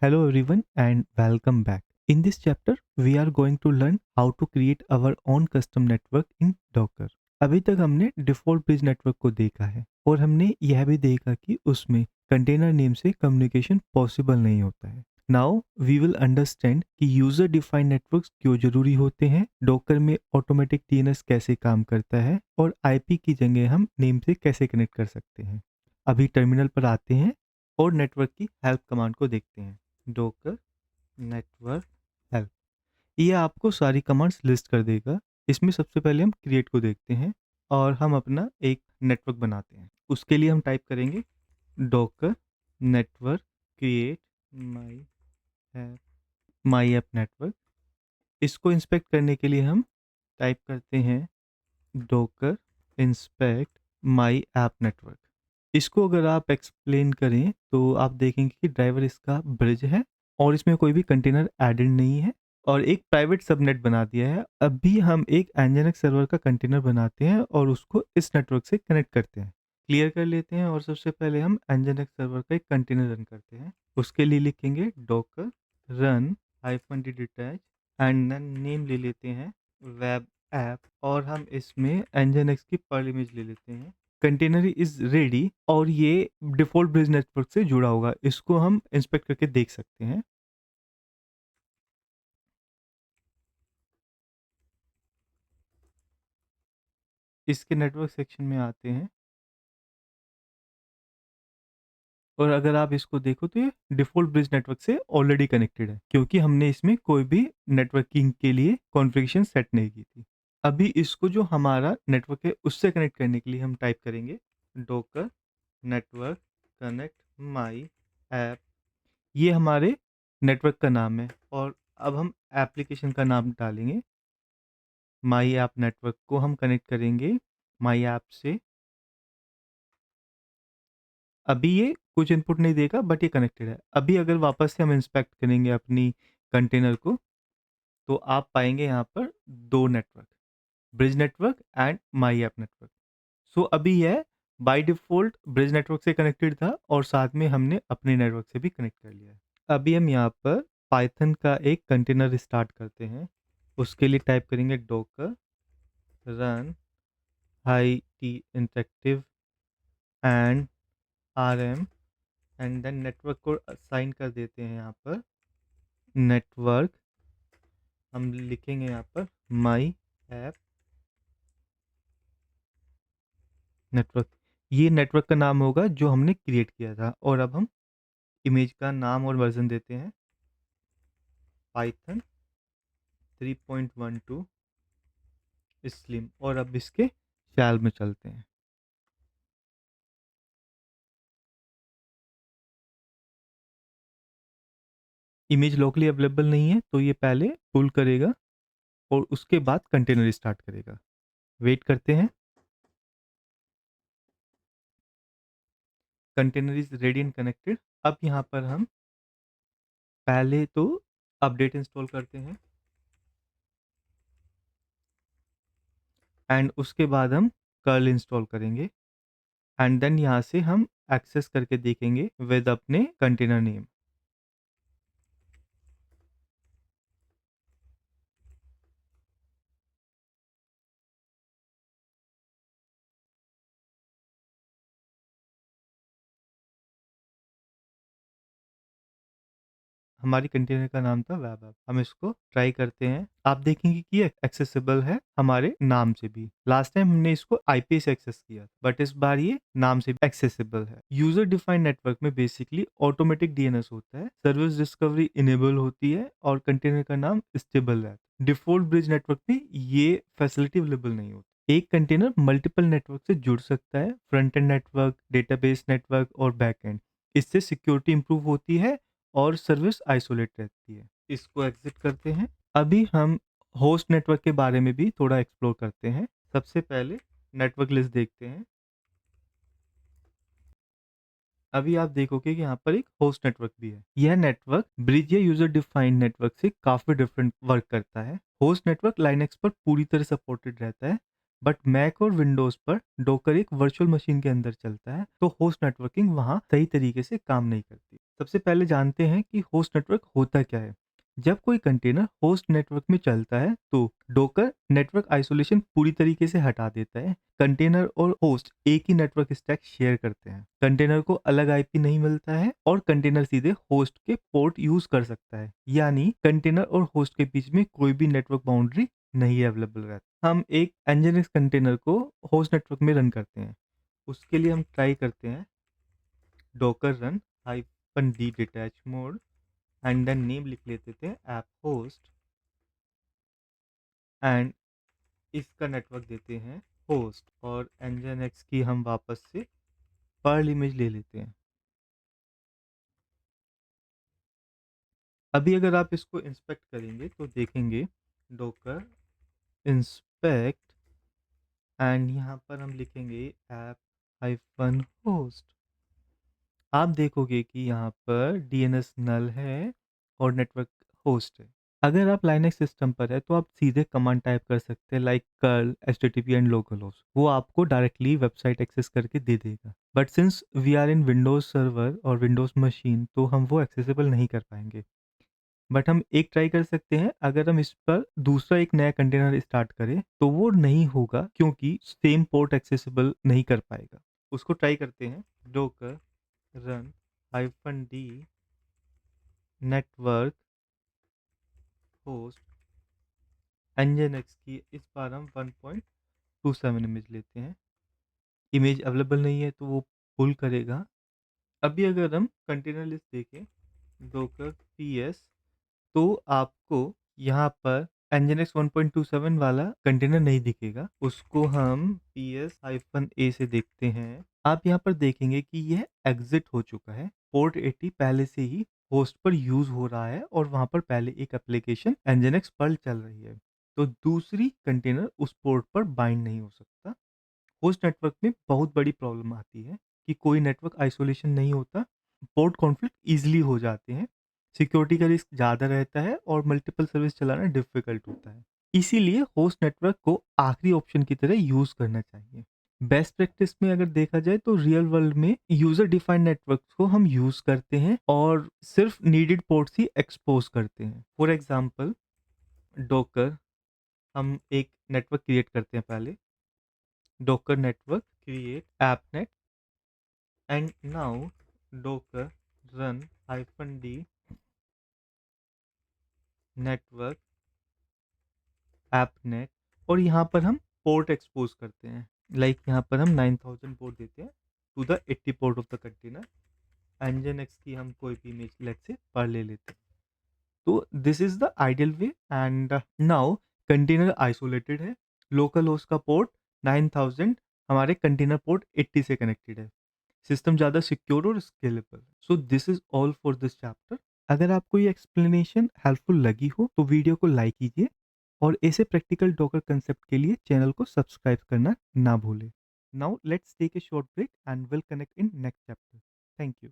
Hello everyone and welcome back. In this chapter, we are going to learn how to create our own custom network in Docker. अभी तक हमने default bridge network को देखा है और हमने यह भी देखा कि उसमें कंटेनर नेम से कम्युनिकेशन पॉसिबल नहीं होता है. नाउ वी विल अंडरस्टैंड कि यूजर डिफाइंड नेटवर्क्स क्यों जरूरी होते हैं, डॉकर में ऑटोमेटिक डीएनएस कैसे काम करता है और आईपी की जगह हम नेम से कैसे कनेक्ट कर सकते हैं. अभी टर्मिनल पर आते हैं और नेटवर्क की हेल्प कमांड को देखते हैं. डोकर नेटवर्क हेल्प, ये आपको सारी कमांड्स लिस्ट कर देगा. इसमें सबसे पहले हम क्रिएट को देखते हैं और हम अपना एक नेटवर्क बनाते हैं. उसके लिए हम टाइप करेंगे docker network create my app network. इसको इंस्पेक्ट करने के लिए हम टाइप करते हैं डोकर इंस्पेक्ट माई ऐप नेटवर्क. इसको अगर आप एक्सप्लेन करें तो आप देखेंगे कि ड्राइवर इसका ब्रिज है और इसमें कोई भी कंटेनर एडेड नहीं है और एक प्राइवेट सबनेट बना दिया है. अभी हम एक एनजीएनएक्स सर्वर का कंटेनर बनाते हैं और उसको इस नेटवर्क से कनेक्ट करते हैं. क्लियर कर लेते हैं और सबसे पहले हम एनजीएनएक्स सर्वर का एक कंटेनर रन करते हैं. उसके लिए लिखेंगे docker run hyphen D detach and then name ले लेते हैं वेब ऐप और हम इसमें एनजीएनएक्स की पर्ल इमेज ले लेते हैं. कंटेनर इज रेडी और ये डिफॉल्ट ब्रिज नेटवर्क से जुड़ा होगा. इसको हम इंस्पेक्ट करके देख सकते हैं. इसके नेटवर्क सेक्शन में आते हैं और अगर आप इसको देखो तो ये डिफॉल्ट ब्रिज नेटवर्क से ऑलरेडी कनेक्टेड है क्योंकि हमने इसमें कोई भी नेटवर्किंग के लिए कॉन्फ़िगरेशन सेट नहीं की थी. अभी इसको जो हमारा नेटवर्क है उससे कनेक्ट करने के लिए हम टाइप करेंगे docker network connect my app. ये हमारे नेटवर्क का नाम है और अब हम एप्लीकेशन का नाम डालेंगे. माई ऐप नेटवर्क को हम कनेक्ट करेंगे माई ऐप से. अभी ये कुछ इनपुट नहीं देगा बट ये कनेक्टेड है. अभी अगर वापस से हम इंस्पेक्ट करेंगे अपनी कंटेनर को तो आप पाएंगे यहाँ पर दो network, bridge network and my app network. So अभी यह बाय डिफॉल्ट ब्रिज नेटवर्क से कनेक्टेड था और साथ में हमने अपने नेटवर्क से भी कनेक्ट कर लिया है. अभी हम यहाँ पर पाइथन का एक कंटेनर स्टार्ट करते हैं. उसके लिए टाइप करेंगे docker run high T interactive and rm and then network को असाइन कर देते हैं. यहाँ पर नेटवर्क हम लिखेंगे यहाँ पर माई ऐप नेटवर्क. ये नेटवर्क का नाम होगा जो हमने क्रिएट किया था. और अब हम इमेज का नाम और वर्जन देते हैं पाइथन 3.12 स्लिम और अब इसके शैल में चलते हैं. इमेज लोकली अवेलेबल नहीं है तो ये पहले पुल करेगा और उसके बाद कंटेनर स्टार्ट करेगा. वेट करते हैं. Container is ready and connected. अब यहाँ पर हम पहले तो अपडेट इंस्टॉल करते हैं एंड उसके बाद हम कर्ल इंस्टॉल करेंगे एंड देन यहाँ से हम एक्सेस करके देखेंगे विद अपने कंटेनर नेम. हमारी कंटेनर का नाम था वेब ऐप. हम इसको ट्राई करते हैं. आप देखेंगे कि ये एक्सेसिबल है हमारे नाम से भी. लास्ट टाइम हमने इसको आईपी से एक्सेस किया बट इस बार ये नाम से भी एक्सेसिबल है. यूजर डिफाइंड नेटवर्क में बेसिकली ऑटोमेटिक डीएनएस होता है, सर्विस डिस्कवरी इनेबल होती है और कंटेनर का नाम स्टेबल है. डिफॉल्ट ब्रिज नेटवर्क में ये फैसिलिटी अवेलेबल नहीं होती. एक कंटेनर मल्टीपल नेटवर्क से जुड़ सकता है, front end network, database network और बैक एंड. इससे सिक्योरिटी इंप्रूव होती है और सर्विस आइसोलेट रहती है. इसको एग्जिट करते हैं. अभी हम होस्ट नेटवर्क के बारे में भी थोड़ा एक्सप्लोर करते हैं. सबसे पहले नेटवर्क लिस्ट देखते हैं. अभी आप देखोगे कि यहाँ पर एक होस्ट नेटवर्क भी है. यह नेटवर्क ब्रिज या यूजर डिफाइंड नेटवर्क से काफी डिफरेंट वर्क करता है. होस्ट नेटवर्क लाइनक्स पर पूरी तरह सपोर्टेड रहता है बट मैक और विंडोज पर डोकर एक वर्चुअल मशीन के अंदर चलता है तो होस्ट नेटवर्किंग वहाँ सही तरीके से काम नहीं करती. सबसे पहले जानते हैं कि होस्ट नेटवर्क होता क्या है। जब कोई कंटेनर होस्ट नेटवर्क में चलता है तो डोकर नेटवर्क आइसोलेशन पूरी तरीके से हटा देता है। कंटेनर और होस्ट एक ही नेटवर्क स्टैक शेयर करते हैं। कंटेनर को अलग आईपी नहीं मिलता है और कंटेनर सीधे होस्ट के पोर्ट यूज कर सकता है, यानी कंटेनर और होस्ट के बीच में कोई भी नेटवर्क बाउंड्री नहीं अवेलेबल रहता। हम एक nginx कंटेनर को होस्ट नेटवर्क में रन करते हैं। उसके लिए हम ट्राई करते हैं docker run -d detach mode and then name लिख लेते थे ऐप होस्ट एंड इसका नेटवर्क देते हैं होस्ट और nginx की हम वापस से पर्ल इमेज ले लेते हैं। अभी अगर आप इसको इंस्पेक्ट करेंगे तो देखेंगे docker inspect एंड यहाँ पर हम लिखेंगे ऐप हाइफन होस्ट। आप देखोगे कि यहाँ पर डीएनएस नल है और नेटवर्क होस्ट है। अगर आप लाइनक्स सिस्टम पर है तो आप सीधे कमांड टाइप कर सकते हैं like curl http and localhost. वो आपको डायरेक्टली वेबसाइट एक्सेस करके दे देगा। But since we are in Windows server और विंडोज मशीन तो हम वो एक्सेसिबल नहीं कर पाएंगे। बट हम एक ट्राई कर सकते हैं, अगर हम इस पर दूसरा एक नया कंटेनर स्टार्ट करें तो वो नहीं होगा क्योंकि सेम पोर्ट एक्सेसिबल नहीं कर पाएगा। उसको ट्राई करते हैं docker run -d network host nginx की इस बार हम 1.27 इमेज लेते हैं। इमेज अवेलेबल नहीं है तो वो पुल करेगा। अभी अगर हम कंटेनर लिस्ट देखें डोकर ps तो आपको यहाँ पर nginx 1.27 वाला कंटेनर नहीं दिखेगा। उसको हम ps-a से देखते हैं। आप यहाँ पर देखेंगे कि यह एग्जिट हो चुका है। पोर्ट 80 पहले से ही होस्ट पर यूज हो रहा है और वहां पर पहले एक एप्लीकेशन nginx पर्ल चल रही है, तो दूसरी कंटेनर उस पोर्ट पर बाइंड नहीं हो सकता। होस्ट नेटवर्क में बहुत बड़ी प्रॉब्लम आती है कि कोई नेटवर्क आइसोलेशन नहीं होता, पोर्ट कॉन्फ्लिक्ट ईजिली हो जाते हैं, सिक्योरिटी का रिस्क ज़्यादा रहता है और मल्टीपल सर्विस चलाना डिफिकल्ट होता है। इसीलिए होस्ट नेटवर्क को आखिरी ऑप्शन की तरह यूज करना चाहिए। बेस्ट प्रैक्टिस में अगर देखा जाए तो रियल वर्ल्ड में यूजर डिफाइंड नेटवर्क को हम यूज करते हैं और सिर्फ नीडेड पोर्ट्स ही एक्सपोज करते हैं। फॉर एग्जांपल डोकर, हम एक नेटवर्क क्रिएट करते हैं पहले, docker network create appnet and now docker run -d network appnet और यहाँ पर हम पोर्ट एक्सपोज करते हैं। लाइक यहाँ पर हम 9000 पोर्ट देते हैं to the 80 port of the container. nginx की हम कोई भी इमेज लेट से पर ले लेते हैं। तो this is the ideal way and now container isolated है। लोकल होस्ट का पोर्ट 9000 हमारे कंटेनर पोर्ट 80 से कनेक्टेड है। सिस्टम ज़्यादा सिक्योर और scalable. So this is all for this chapter. अगर आपको ये एक्सप्लेनेशन हेल्पफुल लगी हो तो वीडियो को लाइक कीजिए और ऐसे प्रैक्टिकल डॉकर कंसेप्ट के लिए चैनल को सब्सक्राइब करना ना भूलें। Now let's take a short break and will connect in next chapter. Thank you.